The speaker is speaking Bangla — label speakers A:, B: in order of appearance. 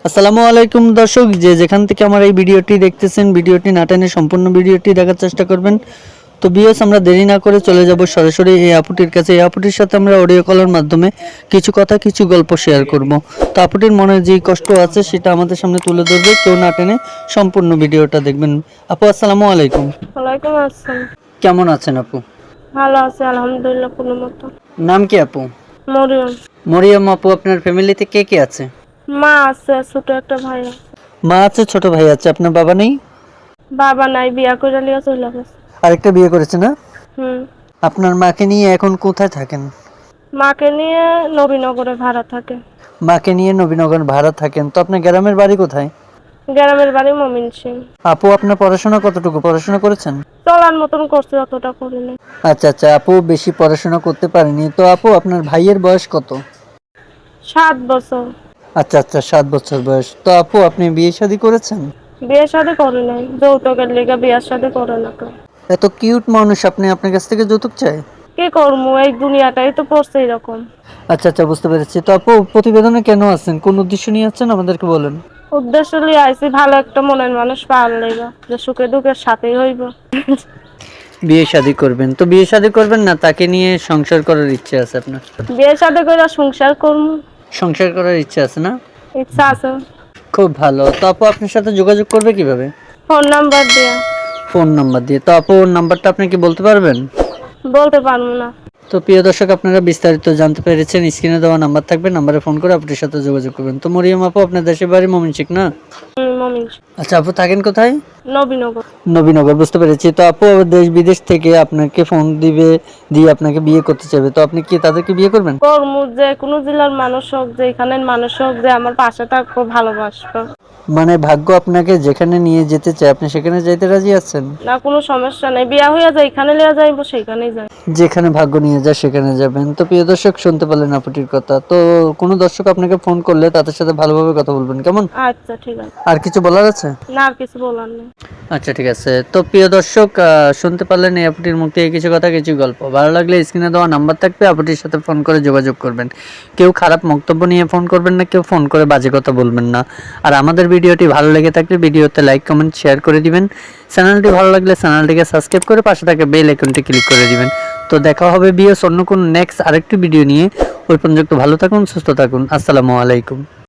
A: আসসালামু আলাইকুম দর্শক, যে যেখান থেকে আমার এই ভিডিওটি দেখতেছেন, ভিডিওটি না টেনে সম্পূর্ণ ভিডিওটি দেখার চেষ্টা করবেন। তো ভিউয়ার্স, আমরা দেরি না করে চলে যাব সরাসরি এই আপুটির কাছে। এই আপুটির সাথে আমরা অডিও কলের মাধ্যমে কিছু কথা কিছু গল্প শেয়ার করব। তো আপুটির মনে যে কষ্ট আছে সেটা আমাদের সামনে তুলে ধরবে, কেউ না টেনে সম্পূর্ণ ভিডিওটা দেখবেন। আপু আসসালামু আলাইকুম।
B: ওয়ালাইকুম আসসালাম।
A: কেমন আছেন আপু?
B: ভালো আছে আলহামদুলিল্লাহ কোনো মতো।
A: নাম কি আপু?
B: মরিয়ম।
A: মরিয়ম আপু, আপনার ফ্যামিলিতে কে কে আছে?
B: মা আছে, ছোট একটা ভাই আছে।
A: মা আছে, ছোট ভাই আছে, আপনার বাবা নেই?
B: বাবা নাই, বিয়া করে লিয়া চলে গেছে।
A: আরেকটা বিয়ে করেছে না?
B: হুম।
A: আপনার মাকে নিয়ে এখন কোথায় থাকেন?
B: মাকে নিয়ে নবীনগরে ভাড়া থাকে।
A: মাকে নিয়ে নবীনগর ভাড়া থাকেন। তো আপনার গ্রামের বাড়ি কোথায়?
B: গ্রামের বাড়ি মমিনসিং।
A: আপু আপনার পড়াশোনা কতটুকু পড়াশোনা করেছেন?
B: চলার মতন করছে, অতটা করিনি।
A: আচ্ছা আচ্ছা, আপু বেশি পড়াশোনা করতে পারেনি। তো আপু আপনার ভাইয়ের বয়স কত?
B: 7 বছর।
A: আচ্ছা আচ্ছা, 7 বছর বয়স। তো আপু আপনি বিয়ে শাদী করেছেন?
B: বিয়ে শাদী করে নাই, যৌতুকের লিগা বিয়ার শাদী করে না তো।
A: এত কিউট মানুষ, আপনি আপনার কাছ থেকে যৌতুক চাই?
B: কি করবো, এই দুনিয়াটাই তো পড়ছে এরকম।
A: আচ্ছা আচ্ছা, বুঝতে পেরেছি। তো আপু প্রতিবেদনে কেন আছেন, কোন উদ্দেশ্য নিয়ে আছেন আমাদেরকে বলেন।
B: উদ্দেশ্য লিয়ে আইছি ভালো একটা মনের মানুষ পাওয়ার লেগা, যে সুখে দুঃখের সাথেই হইব।
A: বিয়ে শাদী করবেন? তো বিয়ে শাদী করবেন না তাকে নিয়ে সংসার করার ইচ্ছে আছে আপনার?
B: বিয়ে শাদী করে সংসার করবো,
A: সংসার করার ইচ্ছে আছে না?
B: ইচ্ছা আছে।
A: খুব ভালো। তো আপু আপনার সাথে যোগাযোগ করবে কিভাবে?
B: ফোন নাম্বার দিয়া।
A: ফোন নাম্বার দিয়ে। তো আপু ওর নাম্বারটা আপনি কি বলতে পারবেন?
B: বলতে পারবো না।
A: তো প্রিয় দর্শক, আপনারা বিস্তারিত জানতে পেরেছেন। স্ক্রিনে দেওয়া নাম্বার থাকবে, নাম্বারে ফোন করে আপনার সাথে যোগাযোগ করবেন। তো মরিয়ম আপু, আপনার দেশের বাড়ি ময়মনসিংহ না?
B: মমিনসিং।
A: আচ্ছা আপু, থাকেন কোথায়?
B: নবীনগর।
A: নবীনগর, বুঝতে পেরেছি। তো আপু দেশ বিদেশ থেকে আপনাকে ফোন দিবে, দিয়ে আপনাকে বিয়ে করতে চাইবে। তো আপনি কি তাদেরকে বিয়ে করবেন?
B: কর্মু যে কোনো জেলার মানুষ হোক, যে এখানের মানুষ হোক, যে আমার পাশে থাকবো, ভালোবাসবো।
A: মানে ভাগ্য আপনাকে যেখানে নিয়ে যেতে চায় আপনি সেখানে যাইতে রাজি আছেন?
B: না, কোনো সমস্যা নেই, বিয়া হইয়া যায় এখানে লিয়া যাইবো, সেইখানেই যাই।
A: যেখানে ভাগ্য নিয়ে যায় সেখানে যাবেন। তো প্রিয় দর্শক, শুনতে পারলেন আপুটির কথা। তো কোনো দর্শক আপনাকে ফোন করলে তাদের সাথে ভালোভাবে কথা বলবেন, কেমন?
B: আচ্ছা ঠিক আছে।
A: আর কিছু বলার আছে?
B: না, আর কিছু বলার নেই।
A: আচ্ছা ঠিক আছে। তো প্রিয় দর্শক, শুনতে পারলেন এই আপুটির মুখ থেকে কিছু কথা কিছু গল্প। ভালো লাগলে স্ক্রিনে দেওয়া নাম্বার থাকবে, আপুটির সাথে ফোন করে যোগাযোগ করবেন। কেউ খারাপ বক্তব্য নিয়ে ফোন করবেন না, কেউ ফোন করে বাজে কথা বলবেন না। আর আমাদের ভিডিওটি ভালো লেগে থাকলে ভিডিওতে লাইক কমেন্ট শেয়ার করে দিবেন। চ্যানেলটি ভালো লাগলে চ্যানেলটিকে সাবস্ক্রাইব করে পাশে থাকা বেল আইকনটি ক্লিক করে দিবেন। তো দেখা হবে ভিউয়ার্স অন্য কোনো নেক্সট আরেকটি ভিডিও নিয়ে। ওই পর্যন্ত ভালো থাকুন, সুস্থ থাকুন। আসসালামু আলাইকুম।